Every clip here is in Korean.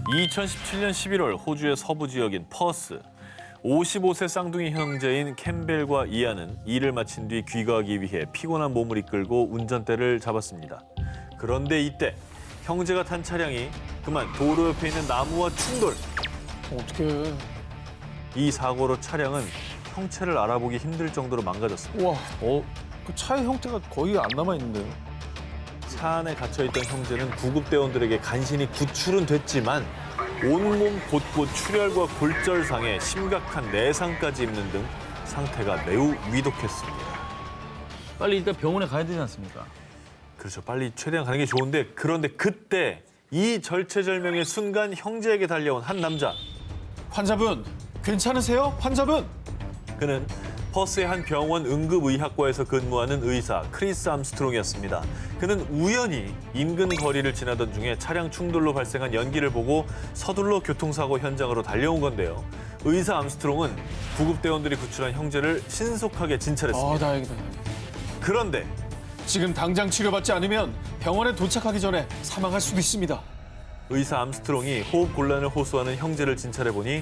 2017년 11월 호주의 서부 지역인 퍼스. 55세 쌍둥이 형제인 캠벨과 이안은 일을 마친 뒤 귀가하기 위해 피곤한 몸을 이끌고 운전대를 잡았습니다. 그런데 이때 형제가 탄 차량이 그만 도로 옆에 있는 나무와 충돌. 어떡해. 이 사고로 차량은 형체를 알아보기 힘들 정도로 망가졌습니다. 우와, 그 차의 형태가 거의 안 남아있는데요. 차 안에 갇혀있던 형제는 구급대원들에게 간신히 구출은 됐지만 온몸 곳곳 출혈과 골절상에 심각한 내상까지 입는 등 상태가 매우 위독했습니다. 빨리 일단 병원에 가야 되지 않습니까? 그렇죠. 빨리 최대한 가는 게 좋은데 그런데 그때 이 절체절명의 순간 형제에게 달려온 한 남자. 환자분, 괜찮으세요? 환자분! 그는 퍼스의 한 병원 응급의학과에서 근무하는 의사 크리스 암스트롱이었습니다. 그는 우연히 인근 거리를 지나던 중에 차량 충돌로 발생한 연기를 보고 서둘러 교통사고 현장으로 달려온 건데요. 의사 암스트롱은 구급대원들이 구출한 형제를 신속하게 진찰했습니다. 다행이다. 그런데 지금 당장 치료받지 않으면 병원에 도착하기 전에 사망할 수도 있습니다. 의사 암스트롱이 호흡 곤란을 호소하는 형제를 진찰해보니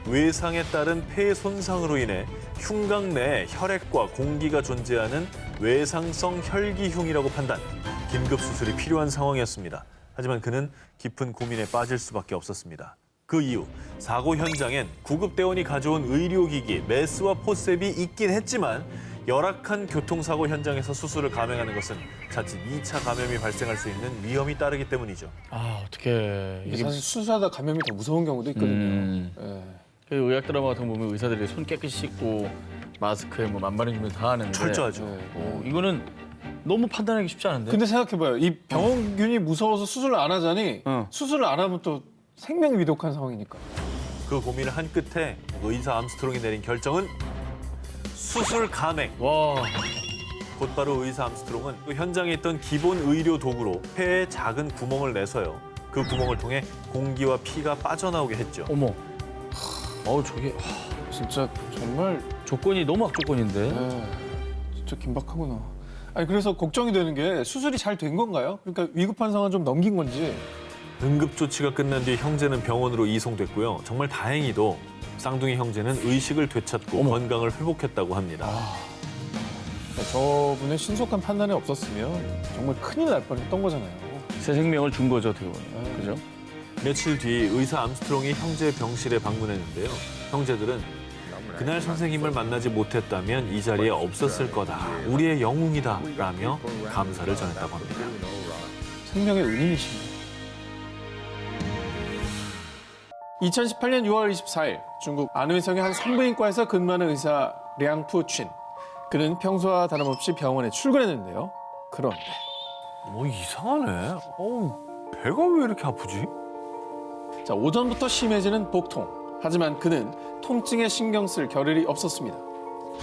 외상에 따른 폐 손상으로 인해 흉곽 내에 혈액과 공기가 존재하는 외상성 혈기흉이라고 판단, 긴급 수술이 필요한 상황이었습니다. 하지만 그는 깊은 고민에 빠질 수밖에 없었습니다. 그 이후 사고 현장엔 구급대원이 가져온 의료기기, 메스와 포셉이 있긴 했지만 열악한 교통사고 현장에서 수술을 감행하는 것은 자칫 2차 감염이 발생할 수 있는 위험이 따르기 때문이죠. 어떡해. 이게 사실 수술하다 감염이 더 무서운 경우도 있거든요. 예. 그 의학 드라마 같은 거 보면 의사들이 손 깨끗이 씻고 마스크에 뭐 만반의 준비 다 하는데 철저하죠. 이거는 너무 판단하기 쉽지 않은데. 근데 생각해봐요. 이 병원균이 무서워서 수술을 안 하자니 수술을 안 하면 또 생명이 위독한 상황이니까. 그 고민을 한 끝에 의사 암스트롱이 내린 결정은 수술 감행. 와. 곧바로 의사 암스트롱은 그 현장에 있던 기본 의료 도구로 폐에 작은 구멍을 내서요. 그 구멍을 통해 공기와 피가 빠져나오게 했죠. 어머. 저게 진짜 정말 조건이 너무 악조건인데. 진짜 긴박하구나. 아니 그래서 걱정이 되는 게 수술이 잘 된 건가요? 그러니까 위급한 상황 좀 넘긴 건지. 응급 조치가 끝난 뒤 형제는 병원으로 이송됐고요. 정말 다행히도 쌍둥이 형제는 의식을 되찾고 건강을 회복했다고 합니다. 저분의 신속한 판단이 없었으면 정말 큰일 날 뻔했던 거잖아요. 새 생명을 준 거죠, 어떻게 보면. 그죠? 며칠 뒤 의사 암스트롱이 형제 병실에 방문했는데요. 형제들은 그날 선생님을 만나지 못했다면 이 자리에 없었을 거다. 우리의 영웅이다. 라며 감사를 전했다고 합니다. 생명의 은인이십니다. 2018년 6월 24일 중국 안의성의 한 산부인과에서 근무하는 의사 량푸춘. 그는 평소와 다름없이 병원에 출근했는데요. 그런데 이상하네. 배가 왜 이렇게 아프지? 자, 오전부터 심해지는 복통. 하지만 그는 통증에 신경 쓸 겨를이 없었습니다.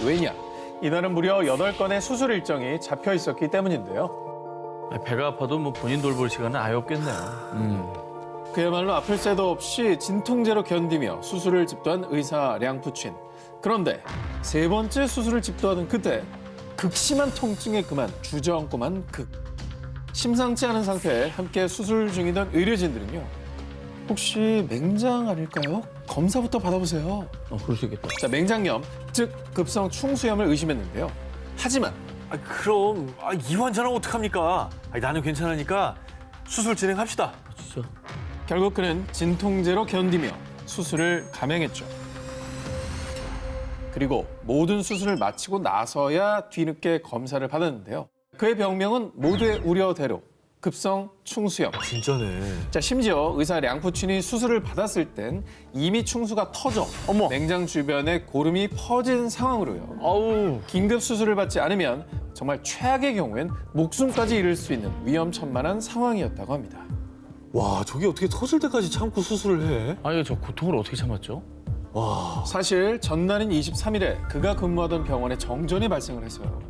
왜냐? 이날은 무려 8건의 수술 일정이 잡혀 있었기 때문인데요. 배가 아파도 뭐 본인 돌볼 시간은 아예 없겠네요. 그야말로 아플 새도 없이 진통제로 견디며 수술을 집도한 의사 량푸춘. 그런데 세 번째 수술을 집도하던 그때 극심한 통증에 그만 주저앉고만 심상치 않은 상태에 함께 수술 중이던 의료진들은요. 혹시 맹장 아닐까요? 검사부터 받아보세요. 그럴 수 있겠다. 자, 맹장염, 즉 급성 충수염을 의심했는데요. 하지만 그럼 이 환자는 어떡합니까? 나는 괜찮으니까 수술 진행합시다. 진짜. 결국 그는 진통제로 견디며 수술을 감행했죠. 그리고 모든 수술을 마치고 나서야 뒤늦게 검사를 받았는데요. 그의 병명은 모두의 우려대로 급성 충수염. 진짜네. 자, 심지어 의사 량푸춘이 수술을 받았을 땐 이미 충수가 터져 맹장 주변에 고름이 퍼진 상황으로요. 아우. 긴급 수술을 받지 않으면 정말 최악의 경우엔 목숨까지 잃을 수 있는 위험천만한 상황이었다고 합니다. 와, 저게 어떻게 터질 때까지 참고 수술을 해? 아니, 저 고통을 어떻게 참았죠? 와. 사실 전날인 23일에 그가 근무하던 병원에 정전이 발생을 했어요.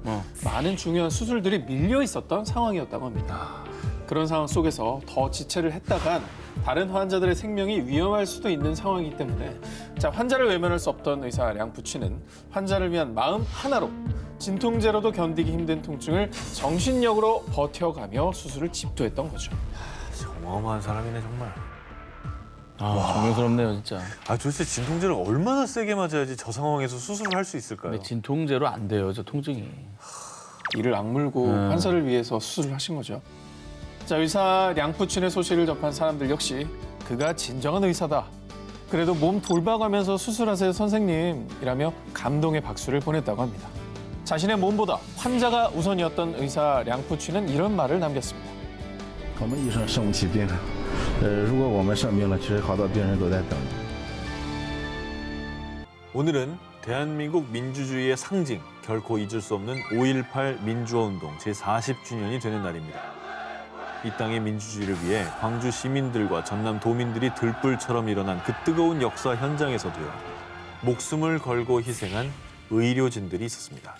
많은 중요한 수술들이 밀려 있었던 상황이었다고 합니다. 그런 상황 속에서 더 지체를 했다간 다른 환자들의 생명이 위험할 수도 있는 상황이기 때문에 자, 환자를 외면할 수 없던 의사 량푸춘은 환자를 위한 마음 하나로 진통제로도 견디기 힘든 통증을 정신력으로 버텨가며 수술을 집도했던 거죠. 어마어마한 사람이네 정말. 존경스럽네요, 진짜. 아, 도대체 진통제를 얼마나 세게 맞아야지 저 상황에서 수술을 할 수 있을까요? 근데 진통제로 안 돼요, 저 통증이. 이를 악물고 환자를 위해서 수술을 하신 거죠. 자, 의사 량푸춘의 소식을 접한 사람들 역시 그가 진정한 의사다. 그래도 몸 돌봐가면서 수술하세요, 선생님이라며 감동의 박수를 보냈다고 합니다. 자신의 몸보다 환자가 우선이었던 의사 량푸춘은 이런 말을 남겼습니다. 我们医生生不起病人，如果我们生病了，其实好多病人都在等着。 오늘은 대한민국 민주주의의 상징, 결코 잊을 수 없는 5.18 민주화운동 제40주년이 되는 날입니다. 이 땅의 민주주의를 위해 광주 시민들과 전남 도민들이 들불처럼 일어난 그 뜨거운 역사 현장에서도요. 목숨을 걸고 희생한 의료진들이 있었습니다.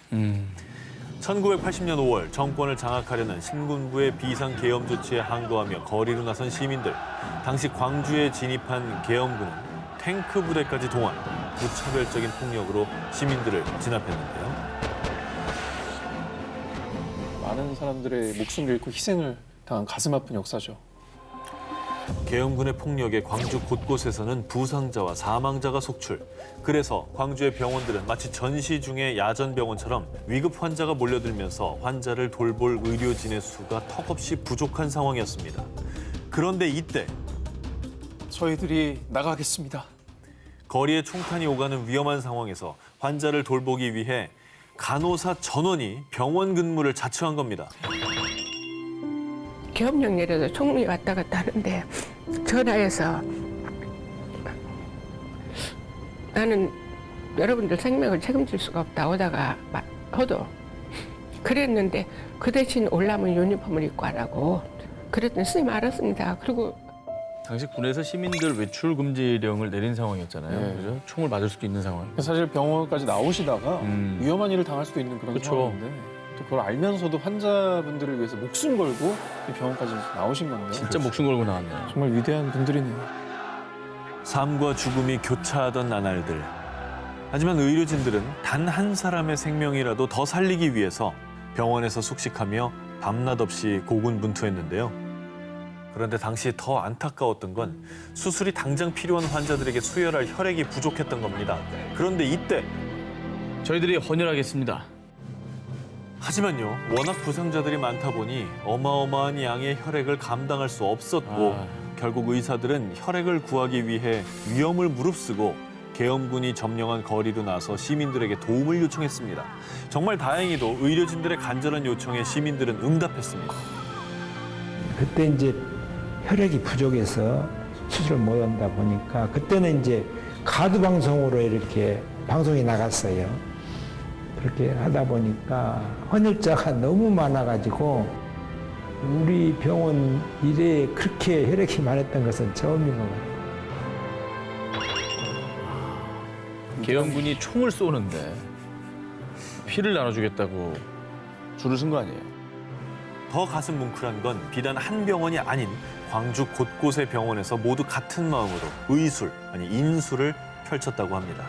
1980년 5월 정권을 장악하려는 신군부의 비상계엄 조치에 항거하며 거리로 나선 시민들. 당시 광주에 진입한 계엄군은 탱크 부대까지 동원, 무차별적인 폭력으로 시민들을 진압했는데요. 많은 사람들의 목숨을 잃고 희생을 당한 가슴 아픈 역사죠. 계엄군의 폭력에 광주 곳곳에서는 부상자와 사망자가 속출. 그래서 광주의 병원들은 마치 전시 중의 야전병원처럼 위급 환자가 몰려들면서 환자를 돌볼 의료진의 수가 턱없이 부족한 상황이었습니다. 그런데 이때 저희들이 나가겠습니다. 거리에 총탄이 오가는 위험한 상황에서 환자를 돌보기 위해 간호사 전원이 병원 근무를 자처한 겁니다. 계엄령 내려서 총리 왔다 갔다 하는데 전화해서 나는 여러분들 생명을 책임질 수가 없다 오다가 호도 그랬는데 그 대신 올라면 유니폼을 입고 하라고 그랬더니 선생님 알았습니다. 그리고 당시 군에서 시민들 외출 금지령을 내린 상황이었잖아요. 네. 그죠? 총을 맞을 수도 있는 상황. 사실 병원까지 나오시다가 위험한 일을 당할 수도 있는 그런 그쵸. 상황인데 또 그걸 알면서도 환자분들을 위해서 목숨 걸고 이 병원까지 나오신 건데요. 진짜 목숨 걸고 나왔네요. 정말 위대한 분들이네요. 삶과 죽음이 교차하던 나날들. 하지만 의료진들은 단 한 사람의 생명이라도 더 살리기 위해서 병원에서 숙식하며 밤낮 없이 고군분투했는데요. 그런데 당시 더 안타까웠던 건 수술이 당장 필요한 환자들에게 수혈할 혈액이 부족했던 겁니다. 그런데 이때 저희들이 헌혈하겠습니다. 하지만요, 워낙 부상자들이 많다 보니 어마어마한 양의 혈액을 감당할 수 없었고 결국 의사들은 혈액을 구하기 위해 위험을 무릅쓰고 계엄군이 점령한 거리로 나서 시민들에게 도움을 요청했습니다. 정말 다행히도 의료진들의 간절한 요청에 시민들은 응답했습니다. 그때 이제 혈액이 부족해서 수술을 못 한다 보니까 그때는 이제 가두 방송으로 이렇게 방송이 나갔어요. 그렇게 하다 보니까 헌혈자가 너무 많아가지고 우리 병원 일에 그렇게 혈액이 많았던 것은 처음인 것 같아요. 계엄군이 총을 쏘는데 피를 나눠주겠다고 줄을 쓴 거 아니에요? 더 가슴 뭉클한 건 비단 한 병원이 아닌 광주 곳곳의 병원에서 모두 같은 마음으로 의술, 아니 인술을 펼쳤다고 합니다.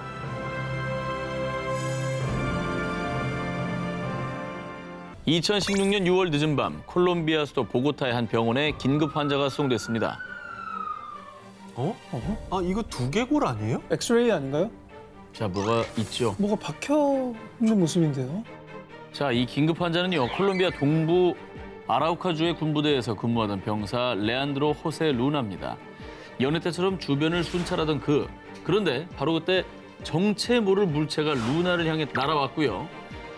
(2016년 6월) 늦은 밤 콜롬비아 수도 보고타의 한 병원에 긴급 환자가 수송됐습니다. 아, 이거 두개골 아니에요? 엑스레이 아닌가요? 자, 뭐가 있죠? 뭐가 박혀 있는 모습인데요. 자, 이 긴급 환자는요, 콜롬비아 동부 아라우카주의 군부대에서 근무하던 병사 레안드로 호세 루나입니다. 여느 때처럼 주변을 순찰하던 그런데 바로 그때 정체 모를 물체가 루나를 향해 날아왔고요.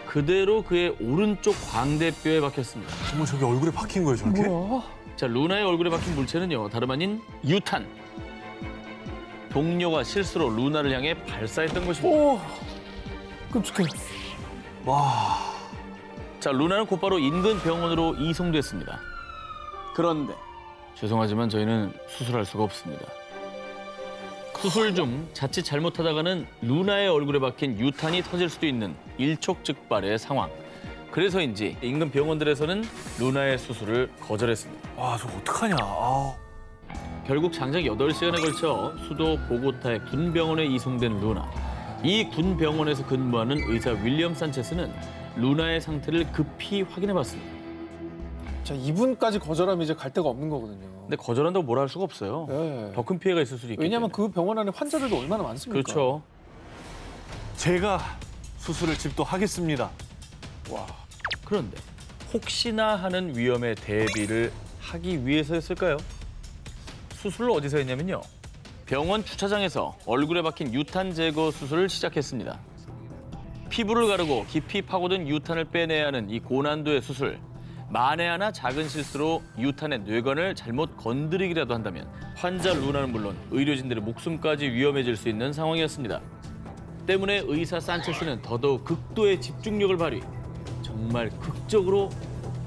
그대로 그의 오른쪽 광대뼈에 박혔습니다. 정말 저게 얼굴에 박힌 거예요, 저렇게? 뭐야? 자, 루나의 얼굴에 박힌 물체는요, 다름 아닌 유탄. 동료가 실수로 루나를 향해 발사했던 것입니다. 오, 끔찍해. 와, 자, 루나는 곧바로 인근 병원으로 이송됐습니다. 그런데 죄송하지만 저희는 수술할 수가 없습니다. 수술 중 자칫 잘못하다가는 루나의 얼굴에 박힌 유탄이 터질 수도 있는 일촉즉발의 상황. 그래서인지 인근 병원들에서는 루나의 수술을 거절했습니다. 와, 저거 어떡하냐. 아. 결국 장작 8시간에 걸쳐 수도 보고타의 군병원에 이송된 루나. 이 군병원에서 근무하는 의사 윌리엄 산체스는 루나의 상태를 급히 확인해봤습니다. 자, 이분까지 거절하면 이제 갈 데가 없는 거거든요. 근데 거절한다고 뭐라 할 수가 없어요. 네. 더 큰 피해가 있을 수도 있기 왜냐하면 때문에. 그 병원 안에 환자들도 얼마나 많습니까? 그렇죠. 제가 수술을 집도하겠습니다. 그런데 혹시나 하는 위험에 대비를 하기 위해서였을까요? 수술을 어디서 했냐면요. 병원 주차장에서 얼굴에 박힌 유탄 제거 수술을 시작했습니다. 피부를 가르고 깊이 파고든 유탄을 빼내야 하는 이 고난도의 수술. 만에 하나 작은 실수로 유탄의 뇌관을 잘못 건드리기라도 한다면 환자 루나는 물론 의료진들의 목숨까지 위험해질 수 있는 상황이었습니다. 때문에 의사 산체스는 더더욱 극도의 집중력을 발휘. 정말 극적으로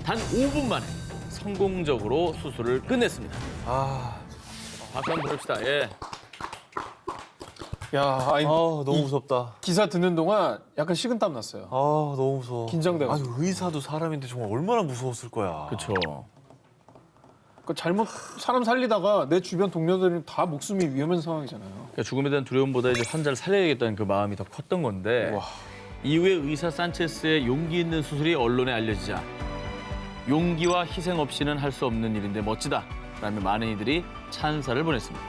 단 5분 만에 성공적으로 수술을 끝냈습니다. 박수 한번 보냅시다. 예. 야, 아니, 너무 무섭다. 기사 듣는 동안 약간 식은땀 났어요. 너무 무서워. 긴장돼가지고. 아유, 의사도 사람인데 정말 얼마나 무서웠을 거야. 그렇죠. 그러니까 잘못 사람 살리다가 내 주변 동료들은 다 목숨이 위험한 상황이잖아요. 그러니까 죽음에 대한 두려움보다 이제 환자를 살려야겠다는 그 마음이 더 컸던 건데 와. 이후에 의사 산체스의 용기 있는 수술이 언론에 알려지자 용기와 희생 없이는 할 수 없는 일인데 멋지다 라며 많은 이들이 찬사를 보냈습니다.